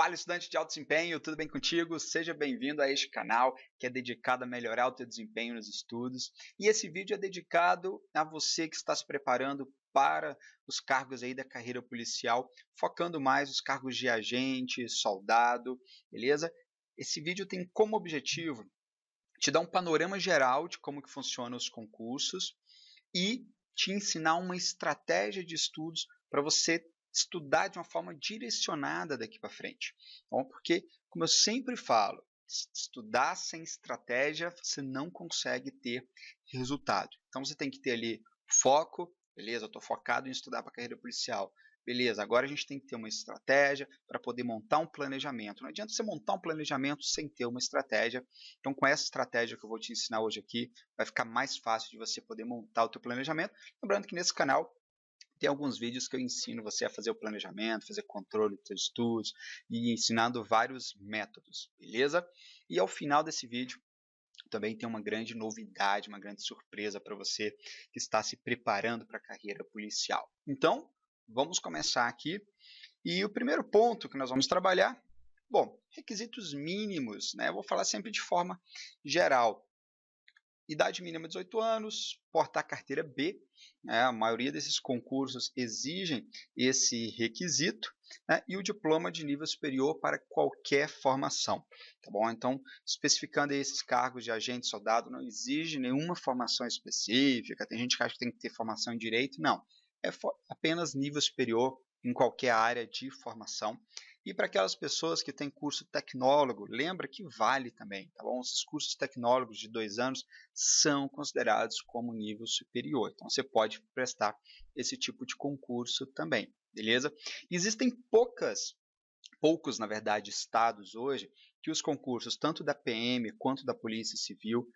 Fala, estudante de alto desempenho, tudo bem contigo? Seja bem-vindo a este canal que é dedicado a melhorar o teu desempenho nos estudos. E esse vídeo é dedicado a você que está se preparando para os cargos aí da carreira policial, focando mais nos cargos de agente, soldado, beleza? Esse vídeo tem como objetivo te dar um panorama geral de como que funcionam os concursos e te ensinar uma estratégia de estudos para você estudar de uma forma direcionada daqui para frente. Bom, porque, como eu sempre falo, estudar sem estratégia você não consegue ter resultado. Então você tem que ter ali foco, beleza? Eu estou focado em estudar para a carreira policial. Beleza, agora a gente tem que ter uma estratégia para poder montar um planejamento. Não adianta você montar um planejamento sem ter uma estratégia. Então, com essa estratégia que eu vou te ensinar hoje aqui, vai ficar mais fácil de você poder montar o teu planejamento. Lembrando que nesse canal tem alguns vídeos que eu ensino você a fazer o planejamento, fazer controle dos seus estudos e ensinando vários métodos, beleza? E ao final desse vídeo também tem uma grande novidade, uma grande surpresa para você que está se preparando para a carreira policial. Então, vamos começar aqui. E o primeiro ponto que nós vamos trabalhar, bom, requisitos mínimos, né? Eu vou falar sempre de forma geral. Idade mínima 18 anos, portar carteira B, né? A maioria desses concursos exigem esse requisito, né? E o diploma de nível superior para qualquer formação, tá bom? Então, especificando aí esses cargos de agente, soldado, não exige nenhuma formação específica, tem gente que acha que tem que ter formação em direito, não, é apenas nível superior em qualquer área de formação. E para aquelas pessoas que têm curso tecnólogo, lembra que vale também, tá bom? Esses cursos tecnólogos de 2 anos são considerados como nível superior. Então, você pode prestar esse tipo de concurso também, beleza? Existem poucos, na verdade, estados hoje que os concursos, tanto da PM quanto da Polícia Civil,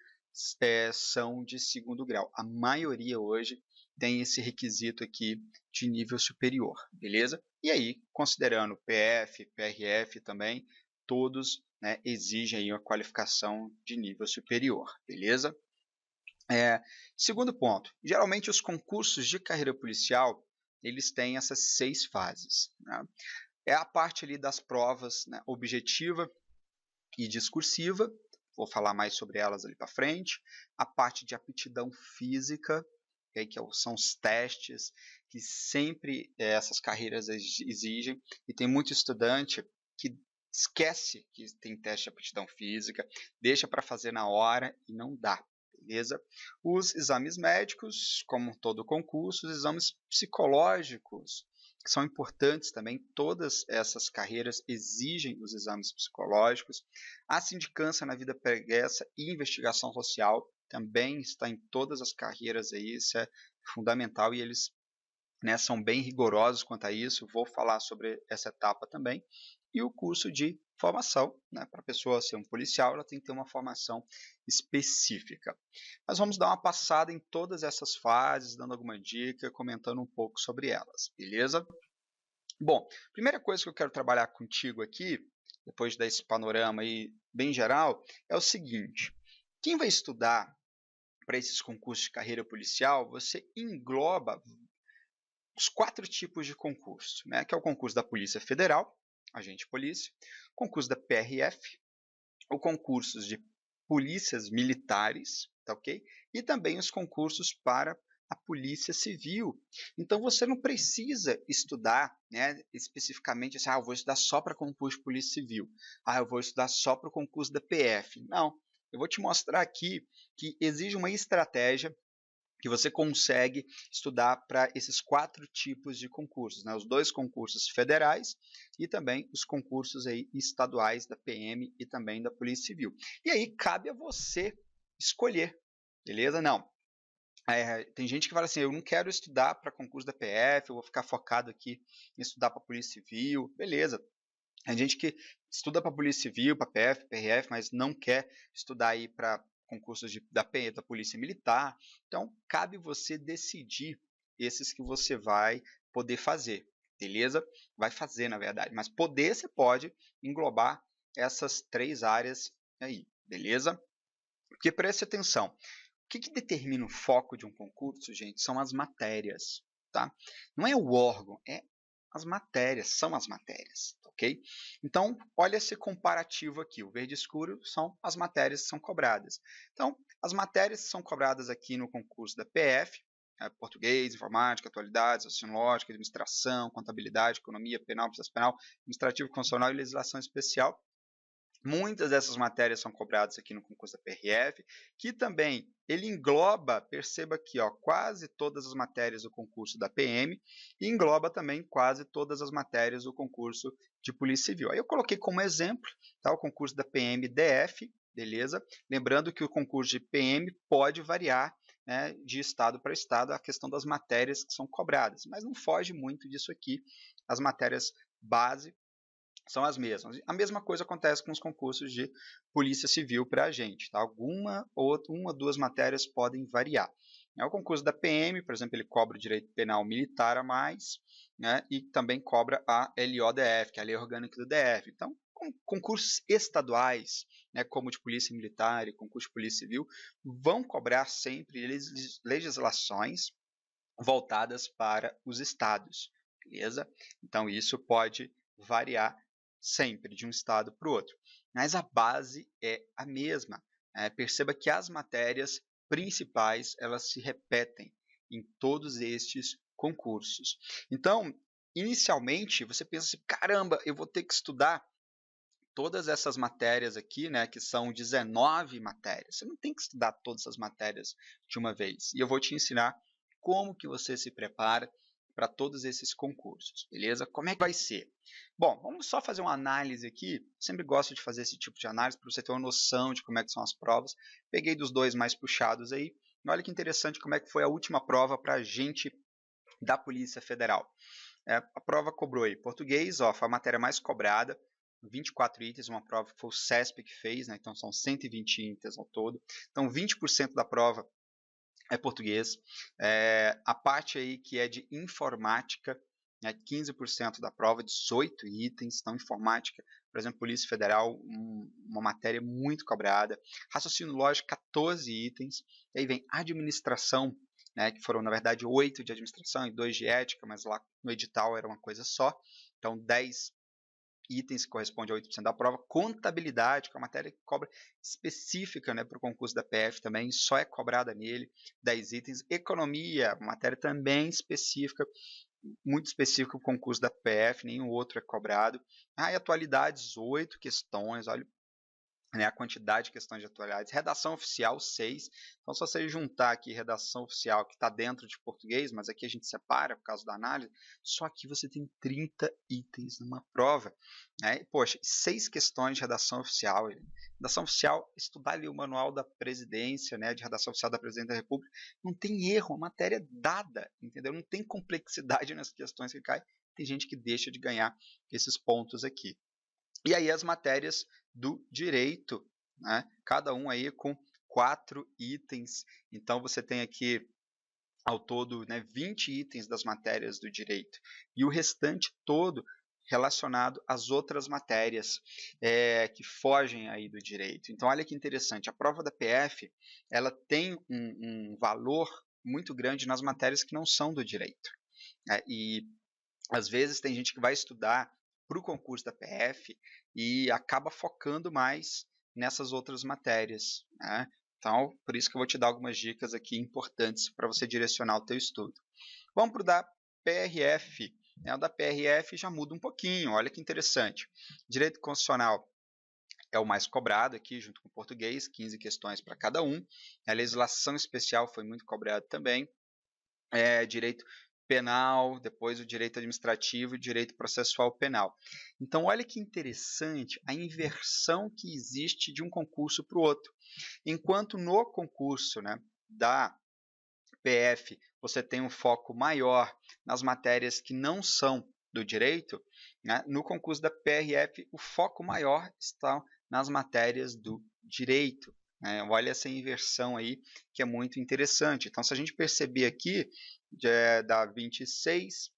são de segundo grau. A maioria hoje tem esse requisito aqui de nível superior, beleza? E aí, considerando PF, PRF também, todos, né, exigem aí uma qualificação de nível superior, beleza? Segundo ponto, geralmente os concursos de carreira policial, eles têm essas 6 fases, né? É a parte ali das provas, né, objetiva e discursiva, vou falar mais sobre elas ali para frente. A parte de aptidão física, okay, que são os testes que sempre essas carreiras exigem, e tem muito estudante que esquece que tem teste de aptidão física, deixa para fazer na hora e não dá. Beleza? Os exames médicos, como todo concurso, os exames psicológicos, que são importantes também, todas essas carreiras exigem os exames psicológicos. A sindicância na vida pregressa e investigação social também está em todas as carreiras aí, isso é fundamental e eles, né, são bem rigorosos quanto a isso, vou falar sobre essa etapa também. E o curso de formação, né, para a pessoa ser um policial, ela tem que ter uma formação específica. Mas vamos dar uma passada em todas essas fases, dando alguma dica, comentando um pouco sobre elas, beleza? Bom, primeira coisa que eu quero trabalhar contigo aqui, depois desse panorama aí bem geral, é o seguinte: quem vai estudar para esses concursos de carreira policial, você engloba os 4 tipos de concurso, né? Que é o concurso da Polícia Federal, agente de polícia, concurso da PRF, o concursos de polícias militares, tá ok? E também os concursos para a Polícia Civil. Então você não precisa estudar, né, especificamente assim, eu vou estudar só para concurso de Polícia Civil, eu vou estudar só para o concurso da PF. Não, eu vou te mostrar aqui que exige uma estratégia que você consegue estudar para esses 4 tipos de concursos, né? Os 2 concursos federais e também os concursos aí estaduais da PM e também da Polícia Civil. E aí cabe a você escolher, beleza? Não. Tem gente que fala assim, eu não quero estudar para concurso da PF, eu vou ficar focado aqui em estudar para a Polícia Civil, beleza. Tem gente que estuda para a Polícia Civil, para PF, PRF, mas não quer estudar aí para concursos da Polícia Militar. Então, cabe você decidir esses que você vai poder fazer, beleza? Vai fazer, na verdade, mas poder você pode englobar essas 3 áreas aí, beleza? Porque preste atenção, o que determina o foco de um concurso, gente, são as matérias, tá? Não é o órgão, é as matérias, são as matérias, ok? Então, olha esse comparativo aqui, o verde escuro são as matérias que são cobradas. Então, as matérias que são cobradas aqui no concurso da PF, português, informática, atualidades, sociológica, administração, contabilidade, economia, penal, processo penal, administrativo, constitucional e legislação especial. Muitas dessas matérias são cobradas aqui no concurso da PRF, que também ele engloba, perceba aqui, ó, quase todas as matérias do concurso da PM e engloba também quase todas as matérias do concurso de Polícia Civil. Aí eu coloquei como exemplo, tá, o concurso da PM-DF, beleza? Lembrando que o concurso de PM pode variar, né, de estado para estado a questão das matérias que são cobradas, mas não foge muito disso aqui, as matérias base são as mesmas. A mesma coisa acontece com os concursos de Polícia Civil para a gente. Tá? Uma ou duas matérias podem variar. O concurso da PM, por exemplo, ele cobra o direito penal militar a mais, né? E também cobra a LODF, que é a Lei Orgânica do DF. Então, concursos estaduais, né, como de Polícia Militar e concurso de Polícia Civil, vão cobrar sempre legislações voltadas para os estados, beleza? Então, isso pode variar sempre de um estado para o outro, mas a base é a mesma. Perceba que as matérias principais elas se repetem em todos estes concursos. Então, inicialmente, você pensa assim, caramba, eu vou ter que estudar todas essas matérias aqui, né, que são 19 matérias. Você não tem que estudar todas as matérias de uma vez. E eu vou te ensinar como que você se prepara para todos esses concursos, beleza? Como é que vai ser? Bom, vamos só fazer uma análise aqui. Sempre gosto de fazer esse tipo de análise para você ter uma noção de como é que são as provas. Peguei dos dois mais puxados aí. E olha que interessante como é que foi a última prova para a gente da Polícia Federal. A prova cobrou aí português, ó, foi a matéria mais cobrada, 24 itens, uma prova que foi o CESP que fez, né? Então são 120 itens ao todo. Então 20% da prova é português. A parte aí que é de informática, né, 15% da prova, 18 itens. Então, informática, por exemplo, Polícia Federal, uma matéria muito cobrada. Raciocínio lógico, 14 itens. E aí vem administração, né, que foram, na verdade, 8 de administração e 2 de ética, mas lá no edital era uma coisa só. Então, 10 itens que corresponde a 8% da prova. Contabilidade, que é uma matéria que cobra específica, né, para o concurso da PF também, só é cobrada nele, 10 itens. Economia, uma matéria também específica, muito específica para o concurso da PF, nenhum outro é cobrado. E atualidades, 8 questões, olha, né, a quantidade de questões de atualidades. Redação oficial, 6. Então, se você juntar aqui redação oficial, que está dentro de português, mas aqui a gente separa por causa da análise, só aqui você tem 30 itens numa prova. Né? Poxa, 6 questões de redação oficial. Redação oficial, estudar ali o manual da presidência, né, de redação oficial da Presidente da República, não tem erro, a matéria é dada, entendeu? Não tem complexidade nas questões que caem. Tem gente que deixa de ganhar esses pontos aqui. E aí as matérias do direito, né? Cada um aí com 4 itens. Então você tem aqui ao todo, né, 20 itens das matérias do direito. E o restante todo relacionado às outras matérias que fogem aí do direito. Então olha que interessante, a prova da PF ela tem um valor muito grande nas matérias que não são do direito. E às vezes tem gente que vai estudar para o concurso da PF e acaba focando mais nessas outras matérias, né? Então, por isso que eu vou te dar algumas dicas aqui importantes para você direcionar o teu estudo. Vamos para o da PRF. O da PRF já muda um pouquinho, olha que interessante. Direito constitucional é o mais cobrado aqui, junto com o português, 15 questões para cada um. A legislação especial foi muito cobrada também. Direito penal, depois o direito administrativo e o direito processual penal. Então, olha que interessante a inversão que existe de um concurso para o outro. Enquanto no concurso, né, da PF você tem um foco maior nas matérias que não são do direito, né, no concurso da PRF o foco maior está nas matérias do direito. Olha essa inversão aí que é muito interessante. Então, se a gente perceber aqui, dá 26,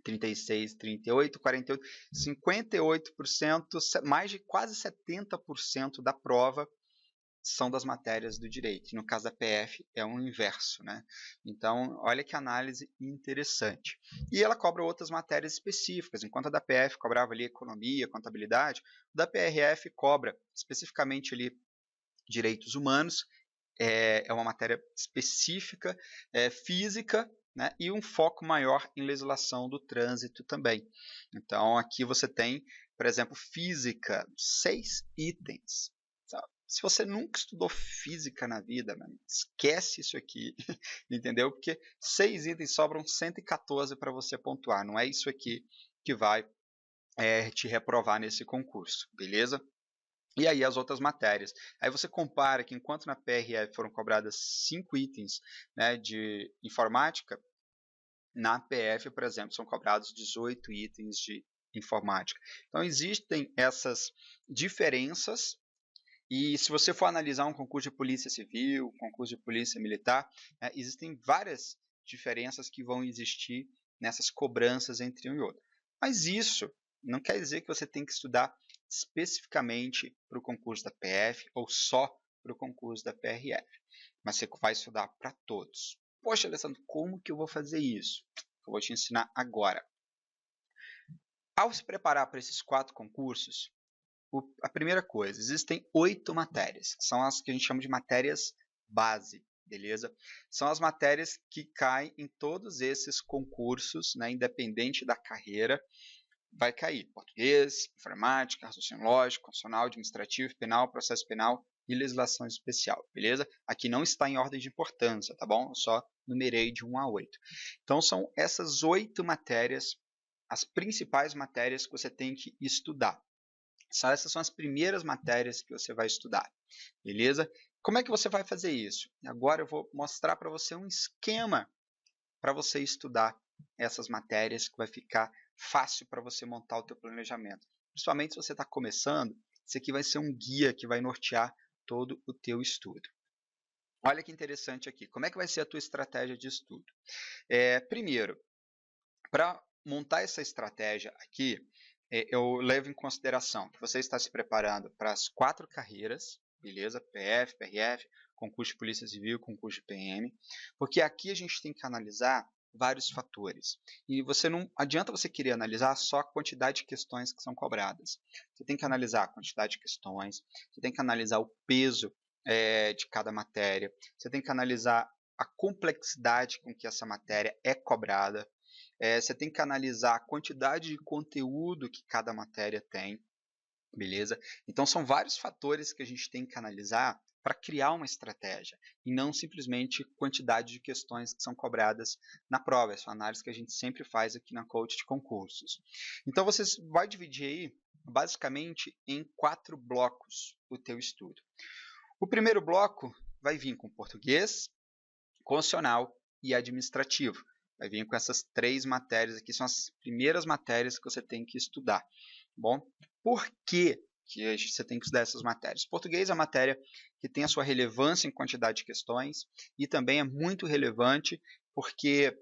36, 38, 48, 58%, mais de quase 70% da prova são das matérias do direito. E no caso da PF é o inverso, né? Então, olha que análise interessante. E ela cobra outras matérias específicas. Enquanto a da PF cobrava ali economia, contabilidade, o da PRF cobra especificamente ali direitos humanos, é uma matéria específica, física, né, e um foco maior em legislação do trânsito também. Então, aqui você tem, por exemplo, física, 6 itens. Se você nunca estudou física na vida, mano, esquece isso aqui, entendeu? Porque 6 itens sobram 114 para você pontuar. Não é isso aqui que vai te reprovar nesse concurso, beleza? E aí as outras matérias. Aí você compara que enquanto na PRF foram cobradas 5 itens, né, de informática, na PF, por exemplo, são cobrados 18 itens de informática. Então existem essas diferenças e se você for analisar um concurso de polícia civil, concurso de polícia militar, né, existem várias diferenças que vão existir nessas cobranças entre um e outro. Mas isso não quer dizer que você tem que estudar especificamente para o concurso da PF ou só para o concurso da PRF. Mas você vai estudar para todos. Poxa, Alessandro, como que eu vou fazer isso? Eu vou te ensinar agora. Ao se preparar para esses 4 concursos, a primeira coisa, existem 8 matérias, que são as que a gente chama de matérias base, beleza? São as matérias que caem em todos esses concursos, né, independente da carreira, vai cair português, informática, raciocínio lógico, constitucional, administrativo, penal, processo penal e legislação especial, beleza? Aqui não está em ordem de importância, tá bom? Eu só numerei de 1 a 8. Então são essas 8 matérias, as principais matérias que você tem que estudar. Essas são as primeiras matérias que você vai estudar, beleza? Como é que você vai fazer isso? Agora eu vou mostrar para você um esquema para você estudar essas matérias que vai ficar fácil para você montar o teu planejamento. Principalmente se você está começando, isso aqui vai ser um guia que vai nortear todo o teu estudo. Olha que interessante aqui. Como é que vai ser a tua estratégia de estudo? Primeiro, para montar essa estratégia aqui, eu levo em consideração que você está se preparando para as 4 carreiras, beleza? PF, PRF, concurso de Polícia Civil, concurso de PM, porque aqui a gente tem que analisar vários fatores. E você não adianta você querer analisar só a quantidade de questões que são cobradas. Você tem que analisar a quantidade de questões, você tem que analisar o peso de cada matéria, você tem que analisar a complexidade com que essa matéria é cobrada, você tem que analisar a quantidade de conteúdo que cada matéria tem, beleza? Então são vários fatores que a gente tem que analisar para criar uma estratégia e não simplesmente quantidade de questões que são cobradas na prova. Essa é uma análise que a gente sempre faz aqui na Coach de Concursos. Então você vai dividir aí basicamente em 4 blocos o teu estudo. O primeiro bloco vai vir com português, constitucional e administrativo. Vai vir com essas 3 matérias aqui, são as primeiras matérias que você tem que estudar. Bom, por que você tem que estudar essas matérias? Português é uma matéria que tem a sua relevância em quantidade de questões e também é muito relevante porque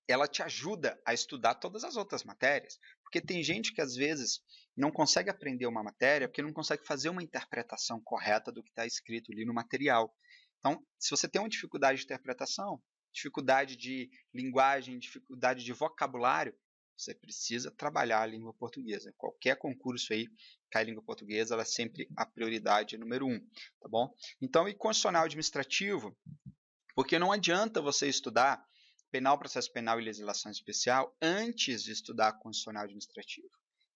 ela te ajuda a estudar todas as outras matérias. Porque tem gente que às vezes não consegue aprender uma matéria porque não consegue fazer uma interpretação correta do que está escrito ali no material. Então, se você tem uma dificuldade de interpretação, dificuldade de linguagem, dificuldade de vocabulário, você precisa trabalhar a língua portuguesa. Qualquer concurso aí, cai língua portuguesa, ela é sempre a prioridade número 1, tá bom? Então, e constitucional administrativo, porque não adianta você estudar penal, processo penal e legislação especial antes de estudar constitucional administrativo.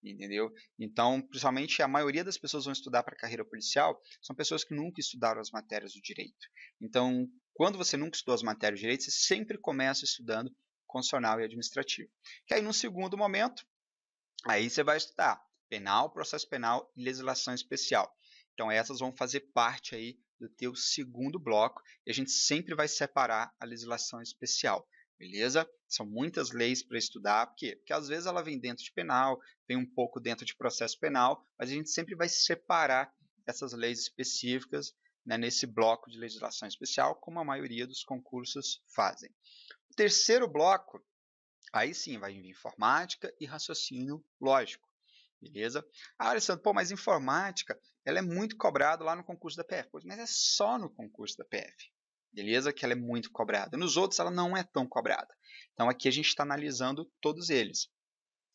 Entendeu? Então, principalmente a maioria das pessoas vão estudar para a carreira policial são pessoas que nunca estudaram as matérias do direito. Então, quando você nunca estudou as matérias do direito, você sempre começa estudando constitucional e administrativo. Que aí, no segundo momento, aí você vai estudar penal, processo penal e legislação especial. Então, essas vão fazer parte aí do teu segundo bloco e a gente sempre vai separar a legislação especial. Beleza? São muitas leis para estudar, por quê? Porque às vezes ela vem dentro de penal, vem um pouco dentro de processo penal, mas a gente sempre vai separar essas leis específicas, né, nesse bloco de legislação especial, como a maioria dos concursos fazem. O terceiro bloco, aí sim vai vir informática e raciocínio lógico. beleza? Ah, Alessandro, pô, mas informática, ela é muito cobrada lá no concurso da PF. Pois, mas é só no concurso da PF, beleza? Que ela é muito cobrada. Nos outros ela não é tão cobrada. Então aqui a gente está analisando todos eles.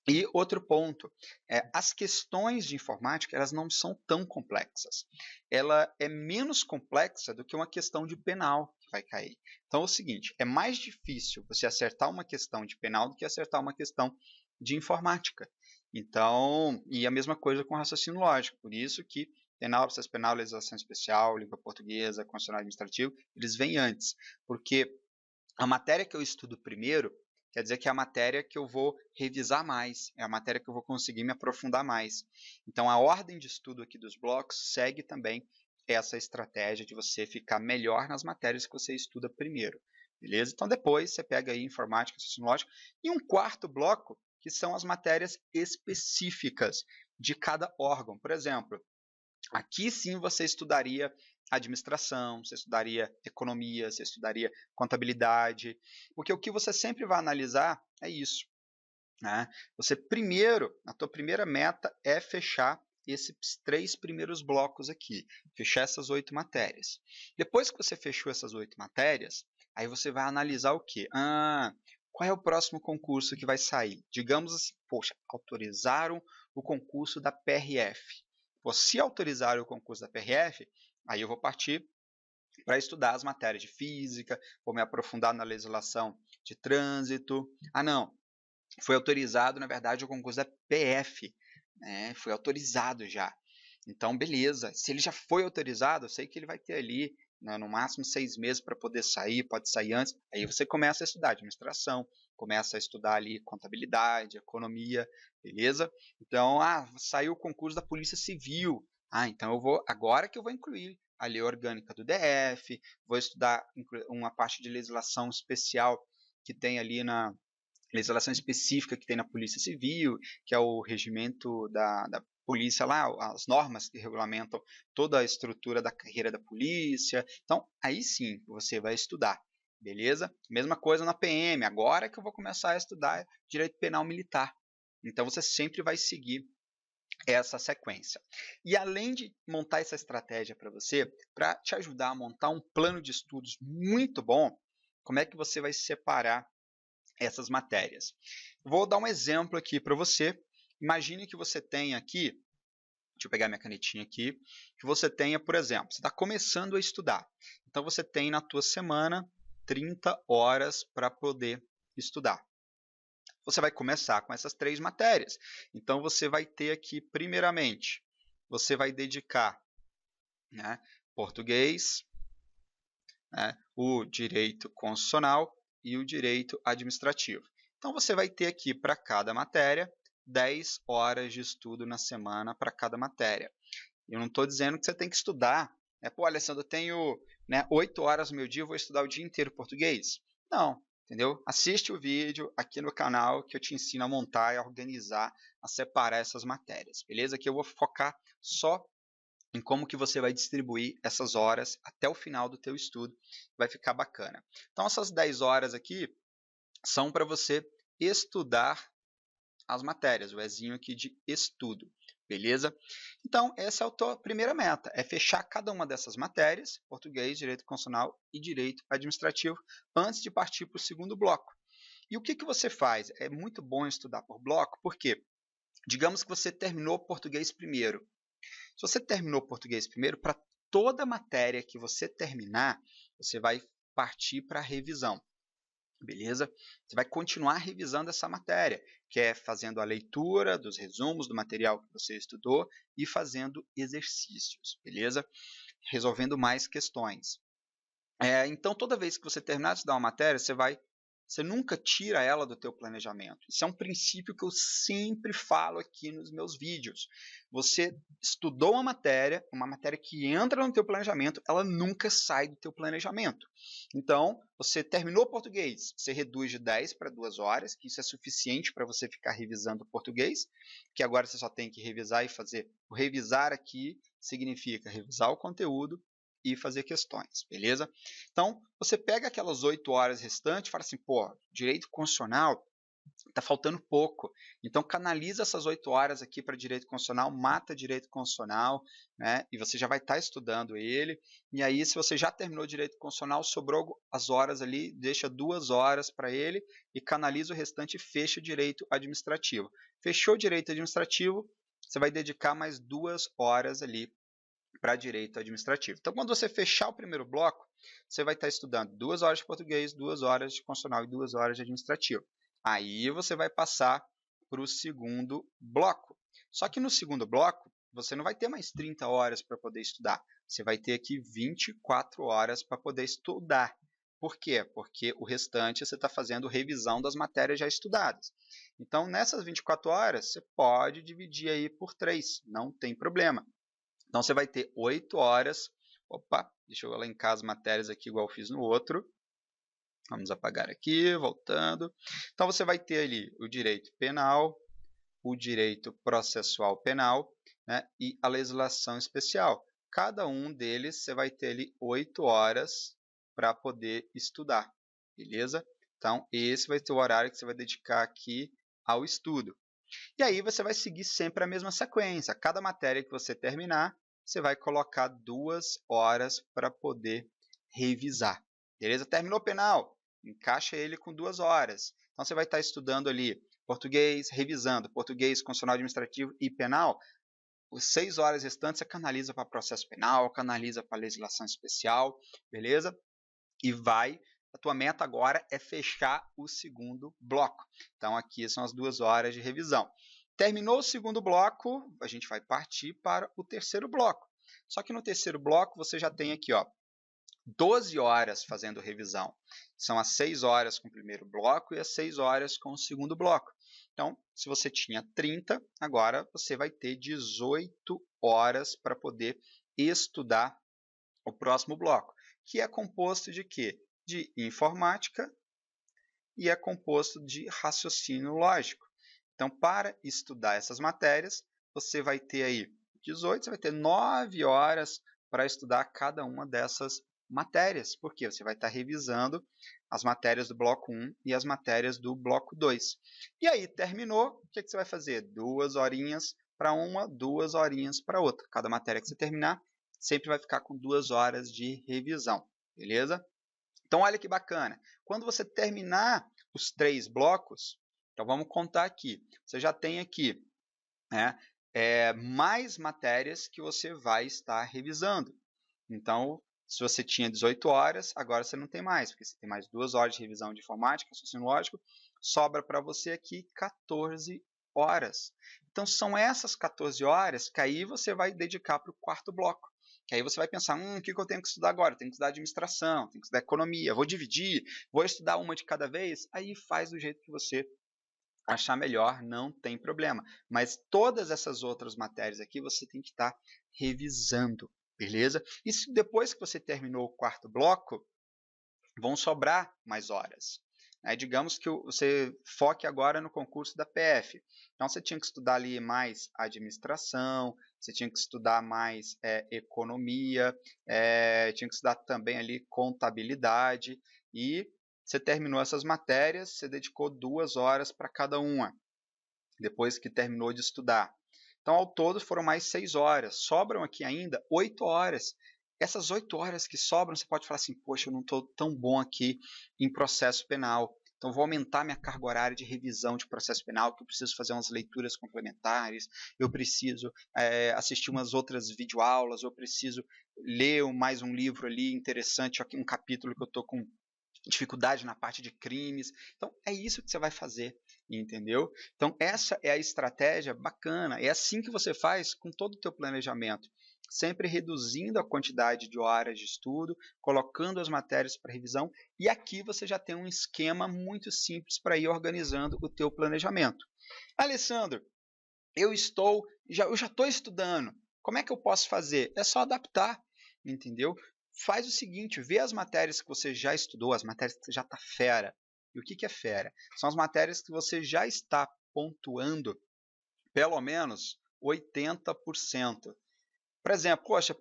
E outro ponto, as questões de informática, elas não são tão complexas. Ela é menos complexa do que uma questão de penal que vai cair. Então é o seguinte, é mais difícil você acertar uma questão de penal do que acertar uma questão de informática. Então, e a mesma coisa com raciocínio lógico. Por isso que penal, processo penal, legislação especial, língua portuguesa, constitucional administrativo, eles vêm antes. Porque a matéria que eu estudo primeiro quer dizer que é a matéria que eu vou revisar mais, é a matéria que eu vou conseguir me aprofundar mais. Então, a ordem de estudo aqui dos blocos segue também essa estratégia de você ficar melhor nas matérias que você estuda primeiro, beleza? Então, depois você pega aí informática, raciocínio lógico, e um quarto bloco, que são as matérias específicas de cada órgão. Por exemplo, aqui sim você estudaria administração, você estudaria economia, você estudaria contabilidade, porque o que você sempre vai analisar é isso, né? Você primeiro, a tua primeira meta é fechar esses 3 primeiros blocos aqui, fechar essas 8 matérias. Depois que você fechou essas 8 matérias, aí você vai analisar o quê? Qual é o próximo concurso que vai sair? Digamos assim, poxa, autorizaram o concurso da PRF. Se autorizar o concurso da PRF, aí eu vou partir para estudar as matérias de física, vou me aprofundar na legislação de trânsito. Ah, não, foi autorizado, na verdade, o concurso da PF, né? Foi autorizado já. Então, beleza. Se ele já foi autorizado, eu sei que ele vai ter ali, né, no máximo 6 meses para poder sair, pode sair antes. Aí você começa a estudar administração, começa a estudar ali contabilidade, economia, beleza? Então, saiu o concurso da Polícia Civil. Então eu vou, agora que eu vou incluir a lei orgânica do DF, vou estudar uma parte de legislação especial que tem ali na legislação específica que tem na Polícia Civil, que é o regimento da polícia lá, as normas que regulamentam toda a estrutura da carreira da polícia. Então, aí sim você vai estudar, beleza? Mesma coisa na PM, agora que eu vou começar a estudar direito penal militar. Então, você sempre vai seguir essa sequência. E além de montar essa estratégia para você, para te ajudar a montar um plano de estudos muito bom, como é que você vai separar essas matérias? Vou dar um exemplo aqui para você. Imagine que você tenha aqui, deixa eu pegar minha canetinha aqui, que você tenha, por exemplo, você está começando a estudar. Então você tem na tua semana 30 horas para poder estudar. Você vai começar com essas 3 matérias. Então você vai ter aqui, primeiramente, você vai dedicar, né, português, né, o direito constitucional e o direito administrativo. Então você vai ter aqui para cada matéria 10 horas de estudo na semana para cada matéria. Eu não estou dizendo que você tem que estudar. Pô, Alessandro, eu tenho, 8 horas no meu dia, eu vou estudar o dia inteiro português. Não, entendeu? Assiste o vídeo aqui no canal que eu te ensino a montar e a organizar, a separar essas matérias, beleza? Aqui eu vou focar só em como que você vai distribuir essas horas até o final do teu estudo, vai ficar bacana. Então essas 10 horas aqui são para você estudar as matérias, o Ezinho aqui de estudo, beleza? Então essa é a tua primeira meta, é fechar cada uma dessas matérias, português, direito constitucional e direito administrativo, antes de partir para o segundo bloco. E o que você faz? É muito bom estudar por bloco, porque digamos que você terminou português primeiro. Se você terminou português primeiro, para toda matéria que você terminar, você vai partir para a revisão, beleza? Você vai continuar revisando essa matéria, que é fazendo a leitura dos resumos do material que você estudou e fazendo exercícios, beleza? Resolvendo mais questões. Então, toda vez que você terminar de estudar uma matéria, você nunca tira ela do teu planejamento. Isso é um princípio que eu sempre falo aqui nos meus vídeos. Você estudou uma matéria que entra no teu planejamento, ela nunca sai do teu planejamento. Então, você terminou português, você reduz de 10 para 2 horas, que isso é suficiente para você ficar revisando o português, que agora você só tem que revisar e fazer. O revisar aqui significa revisar o conteúdo e fazer questões, beleza? Então, você pega aquelas 8 horas restantes e fala assim, pô, direito constitucional, está faltando pouco. Então, canaliza essas 8 horas aqui para direito constitucional, mata direito constitucional, né? E você já vai estar estudando ele. E aí, se você já terminou direito constitucional, sobrou as horas ali, deixa 2 horas para ele e canaliza o restante e fecha o direito administrativo. Fechou o direito administrativo, você vai dedicar mais 2 horas ali para direito administrativo. Então, quando você fechar o primeiro bloco, você vai estar estudando 2 horas de português, 2 horas de constitucional e 2 horas de administrativo. Aí você vai passar para o segundo bloco. Só que no segundo bloco, você não vai ter mais 30 horas para poder estudar. Você vai ter aqui 24 horas para poder estudar. Por quê? Porque o restante você está fazendo revisão das matérias já estudadas. Então, nessas 24 horas, você pode dividir aí por 3, não tem problema. Então, você vai ter 8 horas. Opa, deixa eu elencar as matérias aqui igual eu fiz no outro. Vamos apagar aqui, voltando. Então, você vai ter ali o direito penal, o direito processual penal, né, e a legislação especial. Cada um deles você vai ter ali 8 horas para poder estudar, beleza? Então, esse vai ser o horário que você vai dedicar aqui ao estudo. E aí você vai seguir sempre a mesma sequência. Cada matéria que você terminar, você vai colocar 2 horas para poder revisar. Beleza? Terminou penal? Encaixa ele com 2 horas. Então você vai estar estudando ali português, revisando português, constitucional administrativo e penal. Os 6 horas restantes você canaliza para processo penal, canaliza para legislação especial, beleza? E vai. A tua meta agora é fechar o segundo bloco. Então, aqui são as 2 horas de revisão. Terminou o segundo bloco, a gente vai partir para o terceiro bloco. Só que no terceiro bloco você já tem aqui, ó, 12 horas fazendo revisão. São as 6 horas com o primeiro bloco e as 6 horas com o segundo bloco. Então, se você tinha 30, agora você vai ter 18 horas para poder estudar o próximo bloco, que é composto de quê? De informática e é composto de raciocínio lógico. Então, para estudar essas matérias, você vai ter aí 18, você vai ter 9 horas para estudar cada uma dessas matérias, porque você vai estar revisando as matérias do bloco 1 e as matérias do bloco 2. E aí, terminou, o que você vai fazer? 2 horinhas para uma, 2 horinhas para outra. Cada matéria que você terminar, sempre vai ficar com 2 horas de revisão, beleza? Então, olha que bacana. Quando você terminar os 3 blocos, então vamos contar aqui. Você já tem aqui, né, mais matérias que você vai estar revisando. Então, se você tinha 18 horas, agora você não tem mais, porque você tem mais 2 horas de revisão de informática, raciocínio lógico, sobra para você aqui 14 horas. Então, são essas 14 horas que aí você vai dedicar para o quarto bloco. Que aí você vai pensar, o que eu tenho que estudar agora? Eu tenho que estudar administração, tenho que estudar economia, vou dividir, vou estudar uma de cada vez? Aí faz do jeito que você achar melhor, não tem problema. Mas todas essas outras matérias aqui você tem que estar revisando, beleza? E se depois que você terminou o quarto bloco, vão sobrar mais horas. Digamos que você foque agora no concurso da PF. Então, você tinha que estudar ali mais administração, você tinha que estudar mais economia, tinha que estudar também ali contabilidade, e você terminou essas matérias, você dedicou 2 horas para cada uma, depois que terminou de estudar. Então, ao todo, foram mais 6 horas. Sobram aqui ainda 8 horas. Essas 8 horas que sobram, você pode falar assim, poxa, eu não estou tão bom aqui em processo penal. Então, vou aumentar minha carga horária de revisão de processo penal, que eu preciso fazer umas leituras complementares, eu preciso assistir umas outras videoaulas, eu preciso ler mais um livro ali interessante, aqui um capítulo que eu estou com dificuldade na parte de crimes. Então, é isso que você vai fazer, entendeu? Então, essa é a estratégia bacana. É assim que você faz com todo o teu planejamento. Sempre reduzindo a quantidade de horas de estudo, colocando as matérias para revisão, e aqui você já tem um esquema muito simples para ir organizando o teu planejamento. Alessandro, eu já estou estudando. Como é que eu posso fazer? É só adaptar, entendeu? Faz o seguinte, vê as matérias que você já estudou, as matérias que você já está fera. E o que é fera? São as matérias que você já está pontuando pelo menos 80%. Por exemplo, poxa,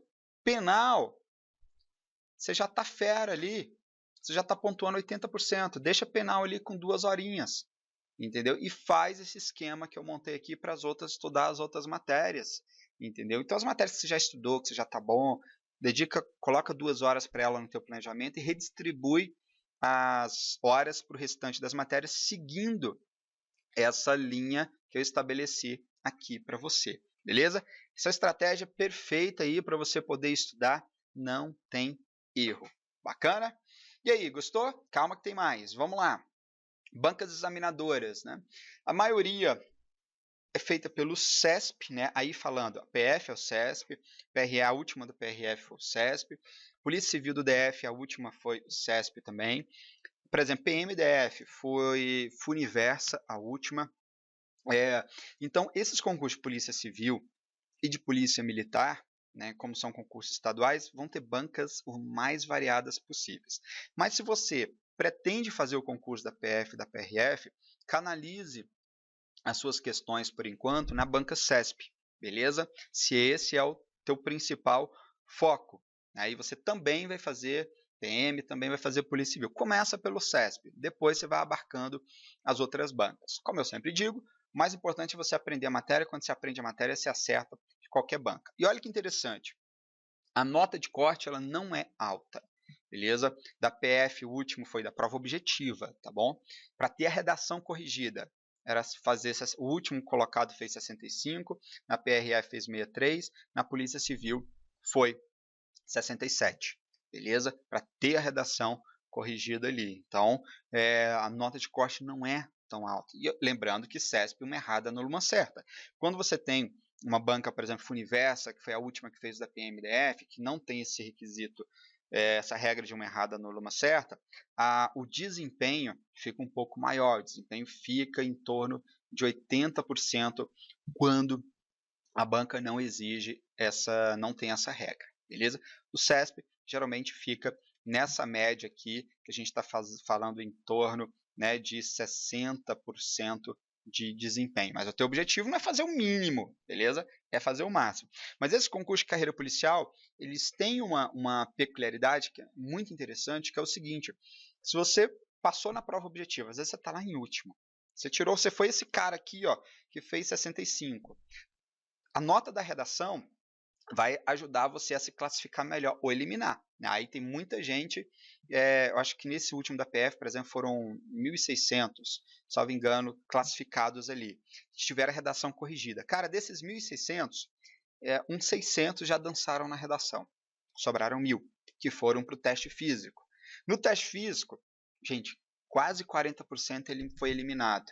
penal, você já está fera ali, você já está pontuando 80%, deixa penal ali com 2 horinhas. entendeu? E faz esse esquema que eu montei aqui para as outras estudar as outras matérias, entendeu? Então as matérias que você já estudou, que você já está bom, coloca 2 horas para ela no teu planejamento e redistribui as horas para o restante das matérias seguindo essa linha que eu estabeleci aqui para você, beleza? Essa estratégia perfeita aí para você poder estudar, não tem erro. Bacana? E aí, gostou? Calma que tem mais. Vamos lá. Bancas examinadoras, né? A maioria é feita pelo CESP, né? Aí falando, a PF é o CESP, PRE, a última do PRF foi o CESP, Polícia Civil do DF, a última foi o CESP também. Por exemplo, PMDF foi Funiversa, a última. Então, esses concursos de Polícia Civil e de Polícia Militar, né, como são concursos estaduais, vão ter bancas o mais variadas possíveis. Mas se você pretende fazer o concurso da PF e da PRF, canalize as suas questões, por enquanto, na banca CESP, beleza? Se esse é o teu principal foco. Aí você também vai fazer PM, também vai fazer Polícia Civil. Começa pelo CESP, depois você vai abarcando as outras bancas. Como eu sempre digo, o mais importante é você aprender a matéria. Quando você aprende a matéria, você acerta de qualquer banca. E olha que interessante, a nota de corte ela não é alta, beleza? Da PF, o último foi da prova objetiva, tá bom? Para ter a redação corrigida, era fazer, o último colocado fez 65, na PRF fez 63, na Polícia Civil foi 67, beleza? Para ter a redação corrigida ali. Então, a nota de corte não é tão alta. E lembrando que CESP, uma errada anula uma certa. Quando você tem uma banca, por exemplo, Funiversa, que foi a última que fez da PMDF, que não tem esse requisito, essa regra de uma errada anula uma certa, o desempenho fica um pouco maior. O desempenho fica em torno de 80% quando a banca não exige não tem essa regra, beleza? O CESP geralmente fica nessa média aqui, que a gente está falando em torno, né, de 60% de desempenho. Mas o teu objetivo não é fazer o mínimo, beleza? É fazer o máximo. Mas esses concursos de carreira policial, eles têm uma peculiaridade que é muito interessante, que é o seguinte: se você passou na prova objetiva, às vezes você está lá em último, você foi esse cara aqui, ó, que fez 65. A nota da redação vai ajudar você a se classificar melhor ou eliminar. Aí tem muita gente, eu acho que nesse último da PF, por exemplo, foram 1.600, salvo engano, classificados ali, que tiveram a redação corrigida. Cara, desses 1.600, uns 600 já dançaram na redação. Sobraram 1.000, que foram para o teste físico. No teste físico, gente, quase 40% ele foi eliminado.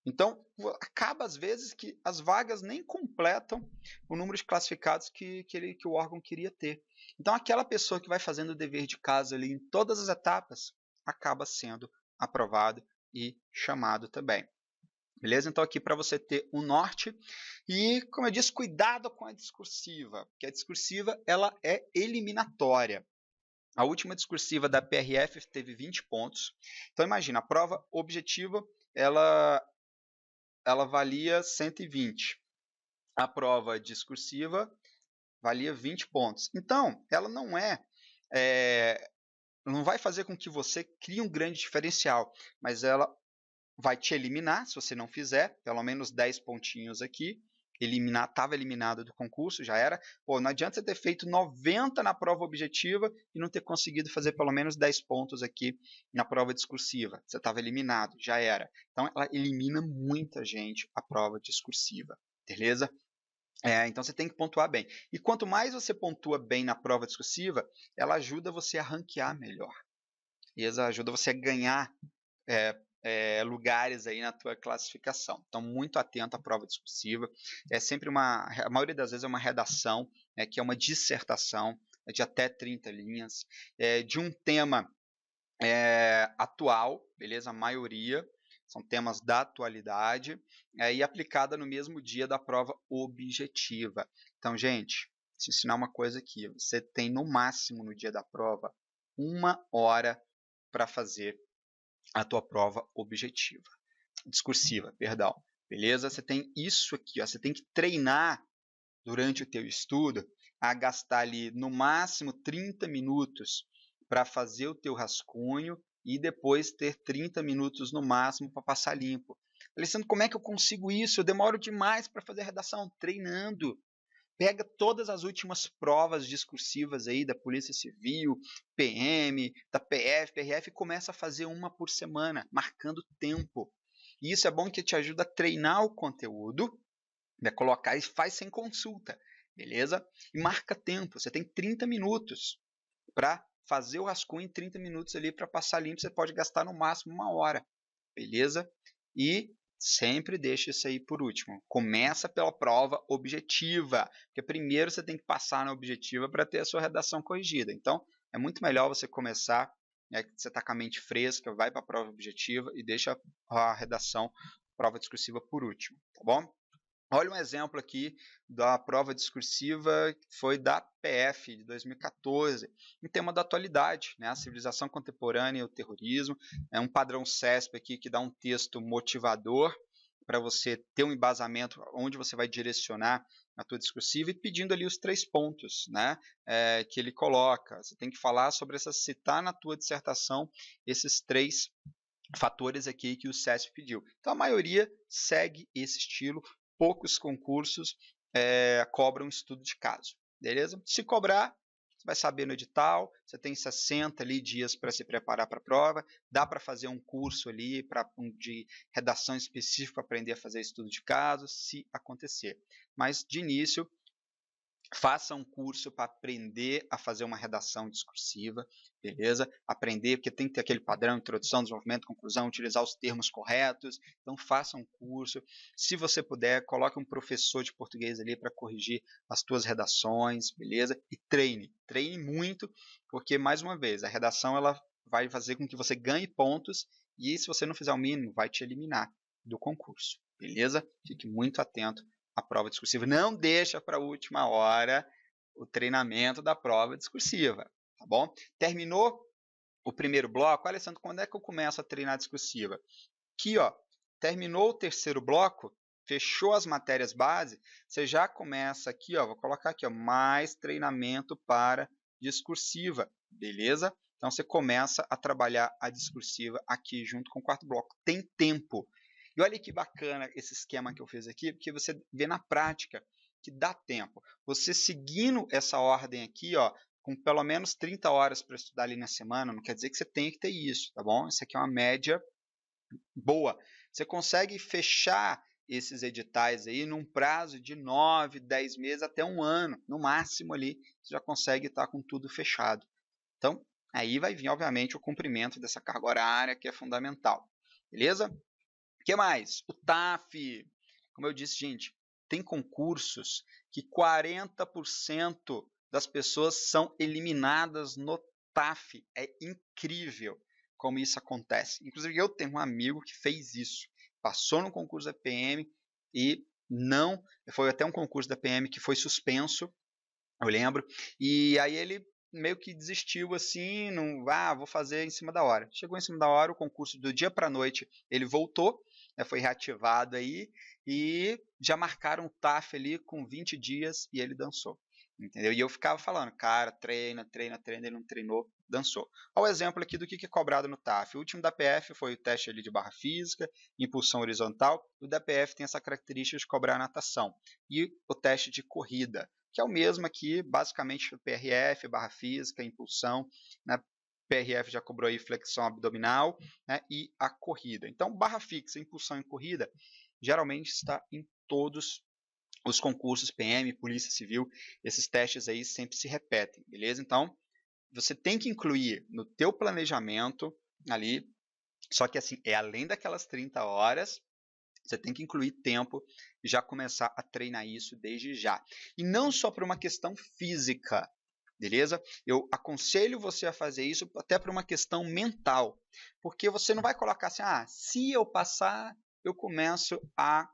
Então, acaba às vezes que as vagas nem completam o número de classificados que o órgão queria ter. Então, aquela pessoa que vai fazendo o dever de casa ali em todas as etapas, acaba sendo aprovado e chamado também. Beleza? Então, aqui para você ter um norte. E, como eu disse, cuidado com a discursiva, porque a discursiva ela é eliminatória. A última discursiva da PRF teve 20 pontos. Então, imagina, a prova objetiva, ela valia 120. A prova discursiva valia 20 pontos. Então, ela não não vai fazer com que você crie um grande diferencial, mas ela vai te eliminar se você não fizer, pelo menos 10 pontinhos aqui. Estava eliminado do concurso, já era. Pô, não adianta você ter feito 90 na prova objetiva e não ter conseguido fazer pelo menos 10 pontos aqui na prova discursiva. Você estava eliminado, já era. Então, ela elimina muita gente a prova discursiva, beleza? Então, você tem que pontuar bem. E quanto mais você pontua bem na prova discursiva, ela ajuda você a ranquear melhor. Beleza? Ajuda você a ganhar lugares aí na tua classificação. Então, muito atento à prova discursiva. É sempre a maioria das vezes é uma redação, que é uma dissertação de até 30 linhas, de um tema atual, beleza? A maioria são temas da atualidade, e aplicada no mesmo dia da prova objetiva. Então, gente, te ensinar uma coisa aqui. Você tem no máximo no dia da prova 1 hora para fazer a tua prova objetiva, discursiva, perdão, beleza? Você tem isso aqui, ó, você tem que treinar durante o teu estudo a gastar ali no máximo 30 minutos para fazer o teu rascunho e depois ter 30 minutos no máximo para passar limpo. Alessandro, como é que eu consigo isso? Eu demoro demais para fazer a redação. Treinando. Pega todas as últimas provas discursivas aí da Polícia Civil, PM, da PF, PRF e começa a fazer uma por semana, marcando tempo. E isso é bom que te ajuda a treinar o conteúdo, né, colocar e faz sem consulta, beleza? E marca tempo, você tem 30 minutos para fazer o rascunho em 30 minutos ali para passar limpo, você pode gastar no máximo 1 hora, beleza? E sempre deixa isso aí por último. Começa pela prova objetiva, porque primeiro você tem que passar na objetiva para ter a sua redação corrigida. Então, é muito melhor você começar, né, você está com a mente fresca, vai para a prova objetiva e deixa a redação, prova discursiva por último, tá bom? Olha um exemplo aqui da prova discursiva que foi da PF de 2014, em tema da atualidade, né? A civilização contemporânea e o terrorismo. É um padrão CESP aqui que dá um texto motivador para você ter um embasamento onde você vai direcionar a tua discursiva e pedindo ali os 3 pontos, né? Que ele coloca. Você tem que falar sobre citar na tua dissertação esses 3 fatores aqui que o CESP pediu. Então a maioria segue esse estilo. Poucos concursos cobram estudo de caso, beleza? Se cobrar, você vai saber no edital, você tem 60 ali dias para se preparar para a prova, dá para fazer um curso ali de redação específico para aprender a fazer estudo de caso, se acontecer. Mas de início, faça um curso para aprender a fazer uma redação discursiva, beleza? Aprender, porque tem que ter aquele padrão, introdução, desenvolvimento, conclusão, utilizar os termos corretos. Então, faça um curso. Se você puder, coloque um professor de português ali para corrigir as tuas redações, beleza? E treine. Treine muito, porque, mais uma vez, a redação ela vai fazer com que você ganhe pontos e, se você não fizer o mínimo, vai te eliminar do concurso, beleza? Fique muito atento a prova discursiva. Não deixa para a última hora o treinamento da prova discursiva, tá bom? Terminou o primeiro bloco, Alessandro, quando é que eu começo a treinar a discursiva? Aqui, ó, terminou o terceiro bloco, fechou as matérias base, você já começa aqui, ó, vou colocar aqui, ó, mais treinamento para discursiva, beleza? Então você começa a trabalhar a discursiva aqui junto com o quarto bloco. Tem tempo. E olha que bacana esse esquema que eu fiz aqui, porque você vê na prática que dá tempo. Você seguindo essa ordem aqui, ó, com pelo menos 30 horas para estudar ali na semana, não quer dizer que você tenha que ter isso, tá bom? Isso aqui é uma média boa. Você consegue fechar esses editais aí num prazo de 9, 10 meses até 1 ano, no máximo ali, você já consegue estar com tudo fechado. Então, aí vai vir, obviamente, o cumprimento dessa carga horária, que é fundamental. Beleza? O que mais? O TAF. Como eu disse, gente, tem concursos que 40% das pessoas são eliminadas no TAF. É incrível como isso acontece. Inclusive, eu tenho um amigo que fez isso. Passou no concurso da PM e não... Foi até um concurso da PM que foi suspenso, eu lembro. E aí ele meio que desistiu assim, não, vou fazer em cima da hora. Chegou em cima da hora, o concurso do dia para a noite, ele voltou, né, foi reativado aí, e já marcaram o TAF ali com 20 dias e ele dançou. Entendeu? E eu ficava falando, cara, treina, treina, treina, ele não treinou, dançou. Olha o exemplo aqui do que é cobrado no TAF. O último da PF foi o teste ali de barra física, impulsão horizontal. O da PF tem essa característica de cobrar natação. E o teste de corrida, que é o mesmo aqui, basicamente PRF, barra física, impulsão, né? PRF já cobrou aí flexão abdominal, né? E a corrida. Então, barra fixa, impulsão e corrida, geralmente está em todos os concursos PM, Polícia Civil, esses testes aí sempre se repetem, beleza? Então, você tem que incluir no teu planejamento ali, só que assim, é além daquelas 30 horas, você tem que incluir tempo e já começar a treinar isso desde já. E não só por uma questão física, beleza? Eu aconselho você a fazer isso até por uma questão mental, porque você não vai colocar assim, se eu passar, eu começo a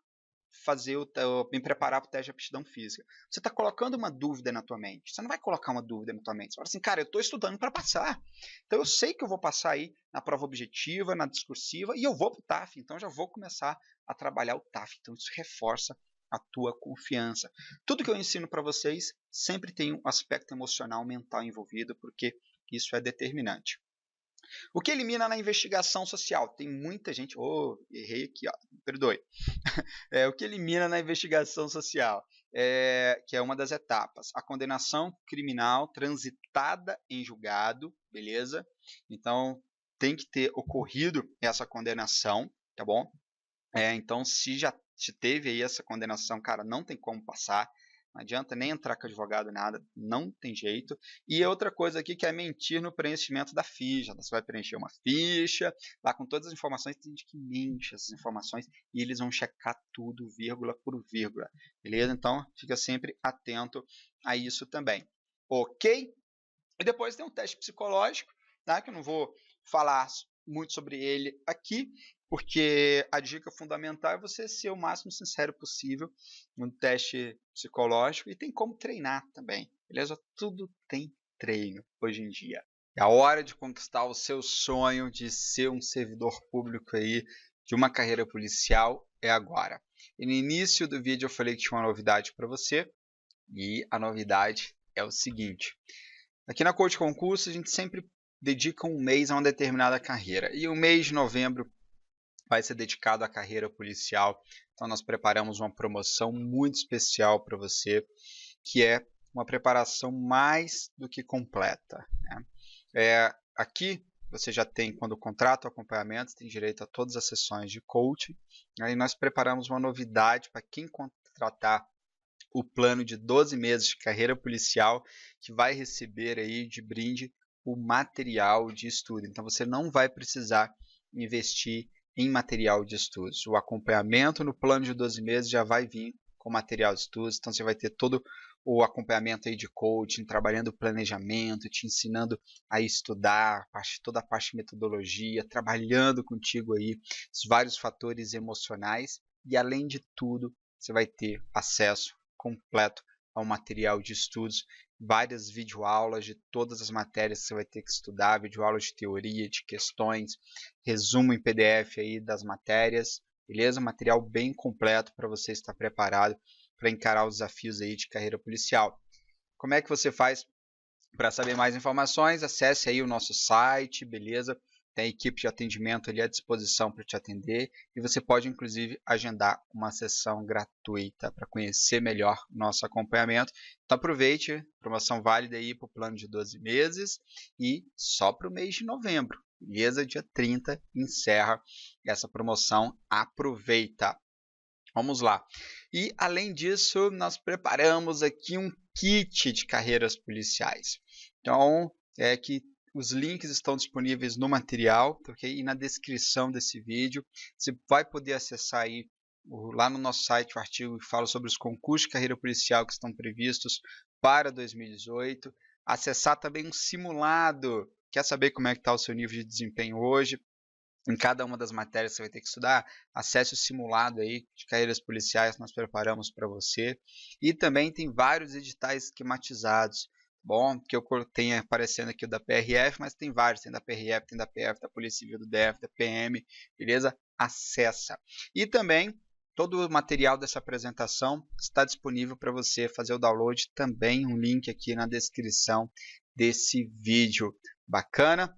me preparar para o teste de aptidão física. Você está colocando uma dúvida na tua mente. Você não vai colocar uma dúvida na tua mente. Você fala assim, cara, eu estou estudando para passar. Então eu sei que eu vou passar aí na prova objetiva, na discursiva, e eu vou para o TAF. Então já vou começar a trabalhar o TAF. Então isso reforça a tua confiança. Tudo que eu ensino para vocês sempre tem um aspecto emocional, mental envolvido, porque isso é determinante. O que elimina na investigação social? Tem muita gente... errei aqui, ó, perdoe. O que elimina na investigação social? Que é uma das etapas. A condenação criminal transitada em julgado, beleza? Então, tem que ter ocorrido essa condenação, tá bom? Então, se já teve aí essa condenação, cara, não tem como passar. Não adianta nem entrar com advogado, nada, não tem jeito. E outra coisa aqui que é mentir no preenchimento da ficha. Você vai preencher uma ficha, lá com todas as informações, tem gente que mente essas informações e eles vão checar tudo, vírgula por vírgula. Beleza? Então, fica sempre atento a isso também. Ok? E depois tem um teste psicológico, tá? Que eu não vou falar muito sobre ele aqui, porque a dica fundamental é você ser o máximo sincero possível no teste psicológico e tem como treinar também, beleza? Tudo tem treino hoje em dia. É a hora de conquistar o seu sonho de ser um servidor público aí, de uma carreira policial, é agora. E no início do vídeo eu falei que tinha uma novidade para você, e a novidade é o seguinte. Aqui na Coach Concurso a gente sempre dedica um mês a uma determinada carreira, e o mês de novembro vai ser dedicado à carreira policial. Então nós preparamos uma promoção muito especial para você, que é uma preparação mais do que completa, né? Aqui você já tem, quando contrata o acompanhamento, tem direito a todas as sessões de coaching. Aí nós preparamos uma novidade para quem contratar o plano de 12 meses de carreira policial, que vai receber aí de brinde o material de estudo. Então você não vai precisar investir em material de estudos. O acompanhamento no plano de 12 meses já vai vir com material de estudos, então você vai ter todo o acompanhamento aí de coaching, trabalhando o planejamento, te ensinando a estudar, toda a parte de metodologia, trabalhando contigo aí os vários fatores emocionais e, além de tudo, você vai ter acesso completo ao material de estudos, várias videoaulas de todas as matérias que você vai ter que estudar, videoaulas de teoria, de questões, resumo em PDF aí das matérias, beleza? Material bem completo para você estar preparado para encarar os desafios aí de carreira policial. Como é que você faz para saber mais informações? Acesse aí o nosso site, beleza? Tem a equipe de atendimento ali à disposição para te atender e você pode inclusive agendar uma sessão gratuita para conhecer melhor o nosso acompanhamento. Então aproveite, promoção válida aí para o plano de 12 meses e só para o mês de novembro, beleza? Dia 30 encerra essa promoção, aproveita! Vamos lá. E além disso, nós preparamos aqui um kit de carreiras policiais. Então, que os links estão disponíveis no material, ok? E na descrição desse vídeo. Você vai poder acessar aí lá no nosso site o artigo que fala sobre os concursos de carreira policial que estão previstos para 2018. Acessar também um simulado. Quer saber como é que está o seu nível de desempenho hoje? Em cada uma das matérias que você vai ter que estudar, acesse o simulado aí de carreiras policiais que nós preparamos para você. E também tem vários editais esquematizados. Bom, que eu tenho aparecendo aqui o da PRF, mas tem vários, tem da PRF, tem da PF, da Polícia Civil, do DF, da PM, beleza? Acessa. E também todo o material dessa apresentação está disponível para você fazer o download, também um link aqui na descrição desse vídeo. Bacana?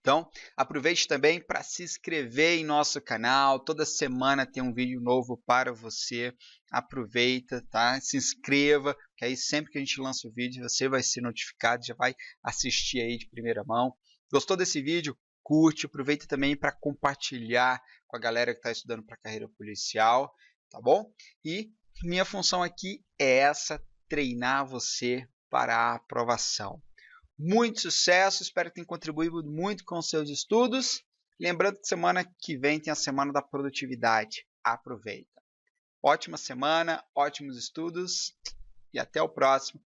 Então, aproveite também para se inscrever em nosso canal. Toda semana tem um vídeo novo para você. Aproveita, tá? Se inscreva, que aí sempre que a gente lança o vídeo, você vai ser notificado, já vai assistir aí de primeira mão. Gostou desse vídeo? Curte, aproveita também para compartilhar com a galera que está estudando para carreira policial, tá bom? E minha função aqui é essa, treinar você para a aprovação. Muito sucesso, espero que tenha contribuído muito com os seus estudos. Lembrando que semana que vem tem a Semana da Produtividade. Aproveita. Ótima semana, ótimos estudos e até o próximo.